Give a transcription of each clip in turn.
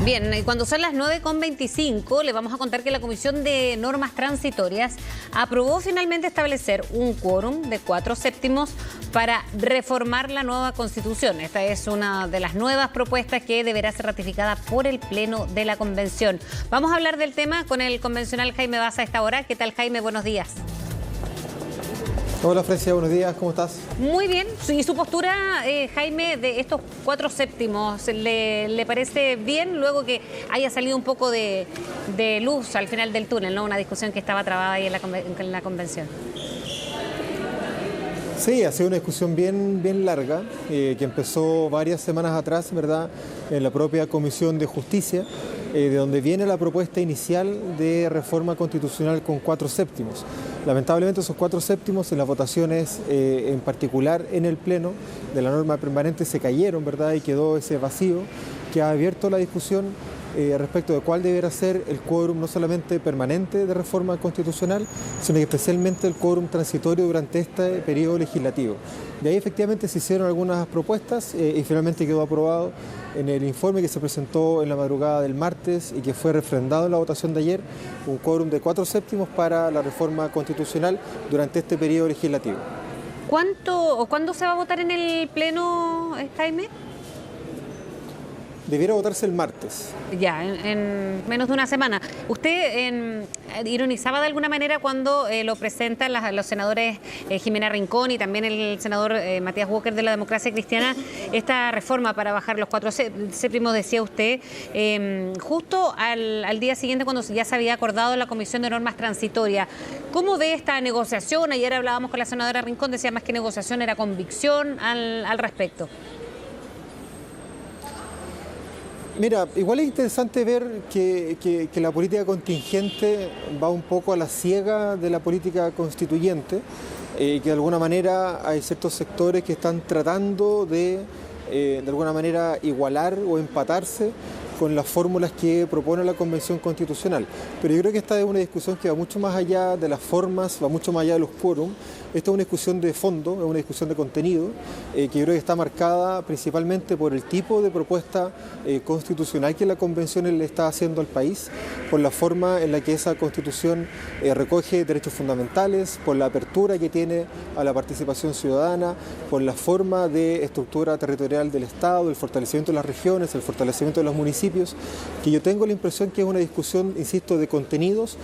Bien, y cuando son las 9:25, le vamos a contar que la Comisión de Normas Transitorias aprobó finalmente establecer un quórum de 4/7 para reformar la nueva Constitución. Esta es una de las nuevas propuestas que deberá ser ratificada por el Pleno de la Convención. Vamos a hablar del tema con el convencional Jaime Baza a esta hora. ¿Qué tal, Jaime? Buenos días. Hola, Frecia, buenos días, ¿cómo estás? Muy bien. ¿Y su postura, Jaime, de estos 4/7, le parece bien luego que haya salido un poco de luz al final del túnel, ¿no? Una discusión que estaba trabada ahí en la convención. Sí, ha sido una discusión bien larga, que empezó varias semanas atrás, ¿verdad?, en la propia Comisión de Justicia, de donde viene la propuesta inicial de reforma constitucional con 4/7. Lamentablemente esos 4/7 en las votaciones, en particular en el Pleno de la norma permanente, se cayeron, ¿verdad?, y quedó ese vacío que ha abierto la discusión respecto de cuál deberá ser el quórum no solamente permanente de reforma constitucional, sino que especialmente el quórum transitorio durante este periodo legislativo. De ahí efectivamente se hicieron algunas propuestas y finalmente quedó aprobado en el informe que se presentó en la madrugada del martes y que fue refrendado en la votación de ayer, un quórum de 4/7 para la reforma constitucional durante este periodo legislativo. ¿Cuándo se va a votar en el Pleno, Jaime? Debiera votarse el martes. Ya, en menos de una semana. Usted ironizaba de alguna manera cuando lo presentan los senadores Jimena Rincón y también el senador Matías Walker de la Democracia Cristiana, esta reforma para bajar los 4/7, decía usted, justo al día siguiente cuando ya se había acordado la Comisión de Normas Transitorias. ¿Cómo ve esta negociación? Ayer hablábamos con la senadora Rincón, decía más que negociación era convicción al respecto. Mira, igual es interesante ver que la política contingente va un poco a la ciega de la política constituyente y que de alguna manera hay ciertos sectores que están tratando de alguna manera igualar o empatarse con las fórmulas que propone la Convención Constitucional. Pero yo creo que esta es una discusión que va mucho más allá de las formas, va mucho más allá de los quórum. Esta es una discusión de fondo, es una discusión de contenido, que yo creo que está marcada principalmente por el tipo de propuesta constitucional que la Convención le está haciendo al país, por la forma en la que esa Constitución recoge derechos fundamentales, por la apertura que tiene a la participación ciudadana, por la forma de estructura territorial del Estado, el fortalecimiento de las regiones, el fortalecimiento de los municipios, que yo tengo la impresión que es una discusión, insisto, de contenidos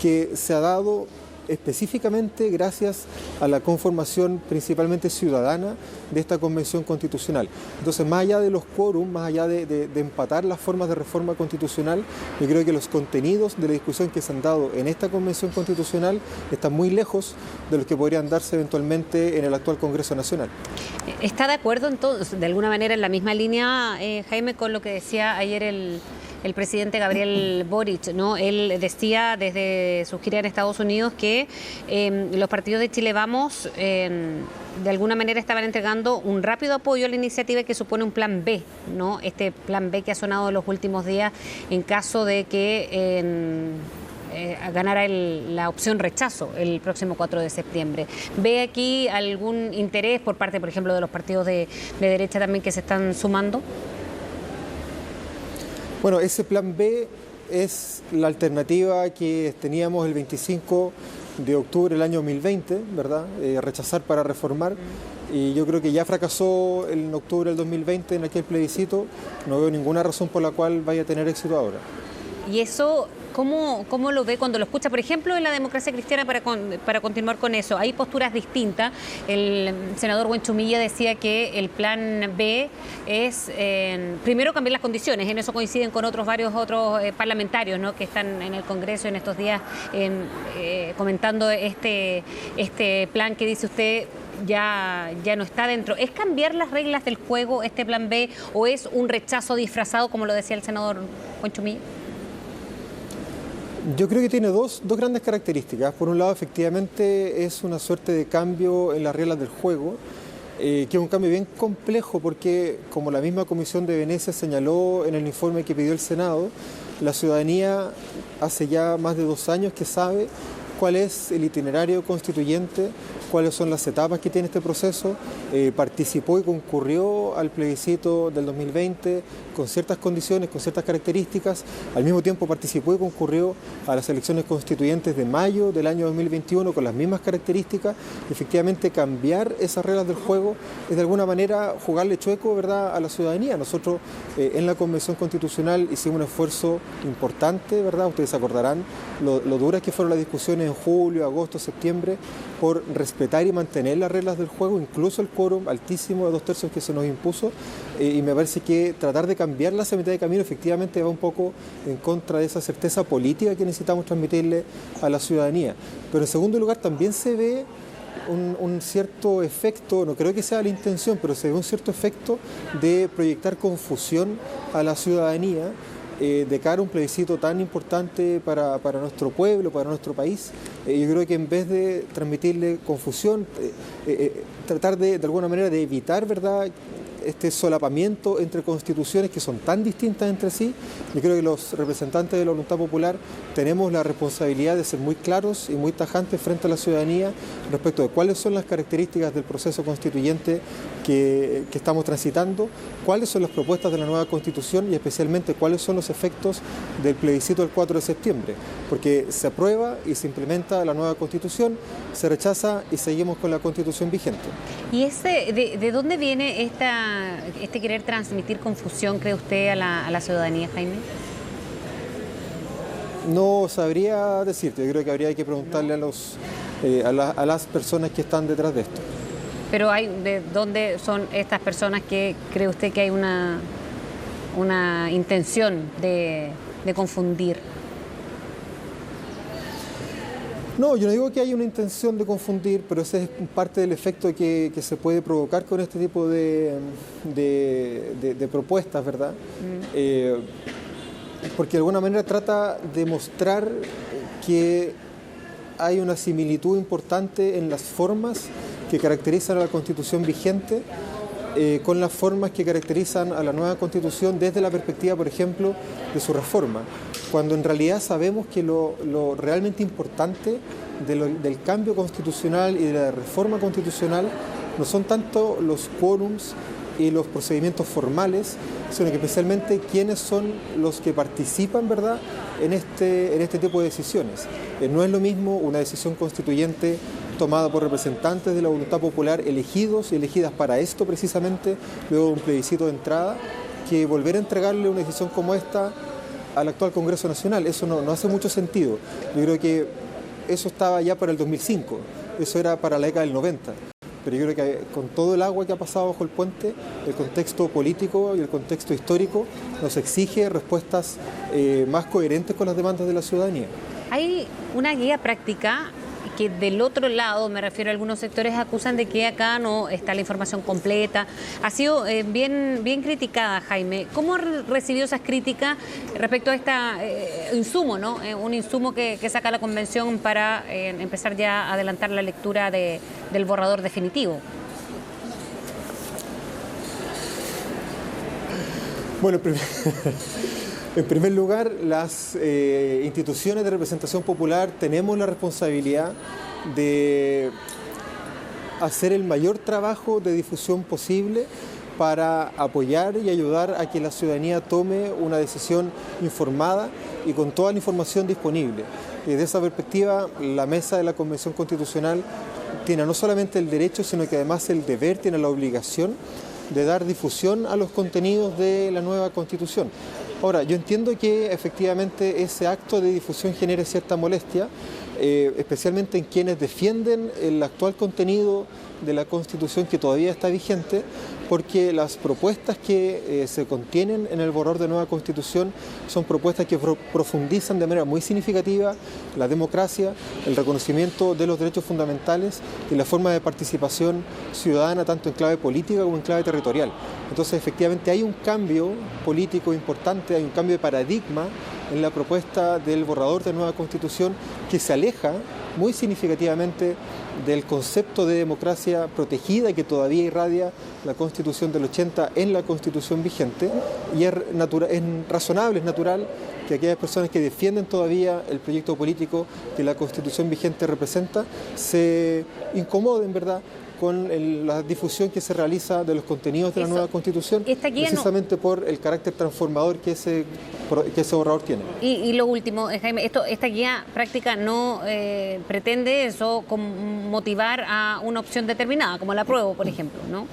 que se ha dado específicamente gracias a la conformación principalmente ciudadana de esta Convención Constitucional. Entonces, más allá de los quórum, más allá de empatar las formas de reforma constitucional, yo creo que los contenidos de la discusión que se han dado en esta Convención Constitucional están muy lejos de los que podrían darse eventualmente en el actual Congreso Nacional. ¿Está de acuerdo entonces, de alguna manera, en la misma línea, Jaime, con lo que decía ayer el presidente Gabriel Boric, ¿no? Él decía desde su gira en Estados Unidos que los partidos de Chile Vamos de alguna manera estaban entregando un rápido apoyo a la iniciativa que supone un plan B, ¿no? Este plan B que ha sonado en los últimos días en caso de que ganara la opción rechazo el próximo 4 de septiembre. ¿Ve aquí algún interés por parte, por ejemplo, de los partidos de derecha también que se están sumando? Bueno, ese plan B es la alternativa que teníamos el 25 de octubre del año 2020, ¿verdad? Rechazar para reformar. Y yo creo que ya fracasó en octubre del 2020 en aquel plebiscito. No veo ninguna razón por la cual vaya a tener éxito ahora. Y eso, ¿cómo lo ve cuando lo escucha? Por ejemplo, en la Democracia Cristiana, para continuar con eso, hay posturas distintas. El senador Huenchumilla decía que el plan B es, primero, cambiar las condiciones. En eso coinciden con varios otros parlamentarios, ¿no?, que están en el Congreso en estos días comentando este plan que dice usted ya no está dentro. ¿Es cambiar las reglas del juego este plan B o es un rechazo disfrazado, como lo decía el senador Huenchumilla? Yo creo que tiene dos grandes características. Por un lado, efectivamente, es una suerte de cambio en las reglas del juego, que es un cambio bien complejo porque, como la misma Comisión de Venecia señaló en el informe que pidió el Senado, la ciudadanía hace ya más de 2 años que sabe cuál es el itinerario constituyente, cuáles son las etapas que tiene este proceso, participó y concurrió al plebiscito del 2020 con ciertas condiciones, con ciertas características, al mismo tiempo participó y concurrió a las elecciones constituyentes de mayo del año 2021 con las mismas características. Efectivamente, cambiar esas reglas del juego es de alguna manera jugarle chueco, ¿verdad?, a la ciudadanía. Nosotros en la Convención Constitucional hicimos un esfuerzo importante, ¿verdad? Ustedes se acordarán lo duras que fueron las discusiones en julio, agosto, septiembre, por respetar y mantener las reglas del juego, incluso el quórum altísimo de 2/3 que se nos impuso, y me parece que tratar de cambiarlas a mitad de camino efectivamente va un poco en contra de esa certeza política que necesitamos transmitirle a la ciudadanía. Pero en segundo lugar también se ve un cierto efecto, no creo que sea la intención, pero se ve un cierto efecto de proyectar confusión a la ciudadanía de cara a un plebiscito tan importante para nuestro pueblo, para nuestro país. Yo creo que en vez de transmitirle confusión, tratar de alguna manera de evitar, ¿verdad?, este solapamiento entre constituciones que son tan distintas entre sí. Yo creo que los representantes de la voluntad popular tenemos la responsabilidad de ser muy claros y muy tajantes frente a la ciudadanía respecto de cuáles son las características del proceso constituyente que estamos transitando, cuáles son las propuestas de la nueva Constitución y especialmente cuáles son los efectos del plebiscito del 4 de septiembre, porque se aprueba y se implementa la nueva Constitución, se rechaza y seguimos con la Constitución vigente. ¿Y de dónde viene este querer transmitir confusión, cree usted, a la ciudadanía, Jaime? No sabría decirte, yo creo que habría que preguntarle a las personas que están detrás de esto. Pero ¿de dónde son estas personas que cree usted que hay una intención de confundir? No, yo no digo que haya una intención de confundir, pero ese es parte del efecto que se puede provocar con este tipo de propuestas, ¿verdad? Porque de alguna manera trata de mostrar que hay una similitud importante en las formas que caracterizan a la Constitución vigente con las formas que caracterizan a la nueva Constitución desde la perspectiva, por ejemplo, de su reforma, cuando en realidad sabemos que lo realmente importante del cambio constitucional y de la reforma constitucional no son tanto los quórums y los procedimientos formales, sino que especialmente quiénes son los que participan, ¿verdad?, en este tipo de decisiones. No es lo mismo una decisión constituyente tomada por representantes de la voluntad popular elegidos y elegidas para esto precisamente, luego de un plebiscito de entrada, que volver a entregarle una decisión como esta al actual Congreso Nacional. Eso no hace mucho sentido. Yo creo que eso estaba ya para el 2005, eso era para la década del 90. Pero yo creo que con todo el agua que ha pasado bajo el puente, el contexto político y el contexto histórico nos exige respuestas más coherentes con las demandas de la ciudadanía. Hay una guía práctica que del otro lado, me refiero a algunos sectores, acusan de que acá no está la información completa. Ha sido bien criticada, Jaime. ¿Cómo recibió esas críticas respecto a este insumo, ¿no? Un insumo que saca la Convención para empezar ya a adelantar la lectura del borrador definitivo? Bueno, en primer lugar, las instituciones de representación popular tenemos la responsabilidad de hacer el mayor trabajo de difusión posible para apoyar y ayudar a que la ciudadanía tome una decisión informada y con toda la información disponible. Y desde esa perspectiva, la mesa de la Convención Constitucional tiene no solamente el derecho, sino que además el deber, tiene la obligación de dar difusión a los contenidos de la nueva Constitución. Ahora, yo entiendo que efectivamente ese acto de difusión genere cierta molestia, especialmente en quienes defienden el actual contenido de la Constitución que todavía está vigente, porque las propuestas que se contienen en el borrador de nueva Constitución son propuestas que profundizan de manera muy significativa la democracia, el reconocimiento de los derechos fundamentales y la forma de participación ciudadana tanto en clave política como en clave territorial. Entonces, efectivamente hay un cambio político importante, hay un cambio de paradigma en la propuesta del borrador de nueva Constitución que se aleja muy significativamente del concepto de democracia protegida que todavía irradia la Constitución del 80 en la Constitución vigente, y es razonable, es natural que aquellas personas que defienden todavía el proyecto político que la Constitución vigente representa se incomoden, ¿verdad?, con la difusión que se realiza de los contenidos de la nueva Constitución, precisamente por el carácter transformador que ese borrador tiene. Y lo último, Jaime, esta guía práctica no pretende eso, motivar a una opción determinada, como el apruebo, por ejemplo, ¿no?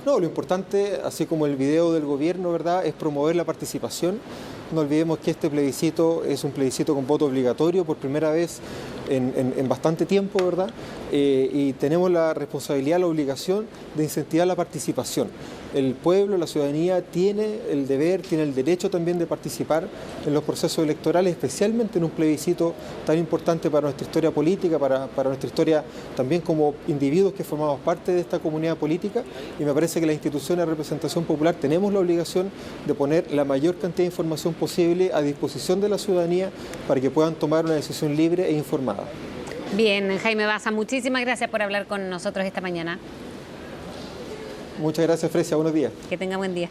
No, lo importante, así como el video del gobierno, ¿verdad?, es promover la participación. No olvidemos que este plebiscito es un plebiscito con voto obligatorio por primera vez en bastante tiempo, ¿verdad? Y tenemos la responsabilidad, la obligación de incentivar la participación. El pueblo, la ciudadanía tiene el deber, tiene el derecho también de participar en los procesos electorales, especialmente en un plebiscito tan importante para nuestra historia política, para nuestra historia también como individuos que formamos parte de esta comunidad política, y me parece que las instituciones de representación popular tenemos la obligación de poner la mayor cantidad de información posible a disposición de la ciudadanía para que puedan tomar una decisión libre e informada. Bien, Jaime Baza, muchísimas gracias por hablar con nosotros esta mañana. Muchas gracias, Fresia. Buenos días. Que tenga buen día.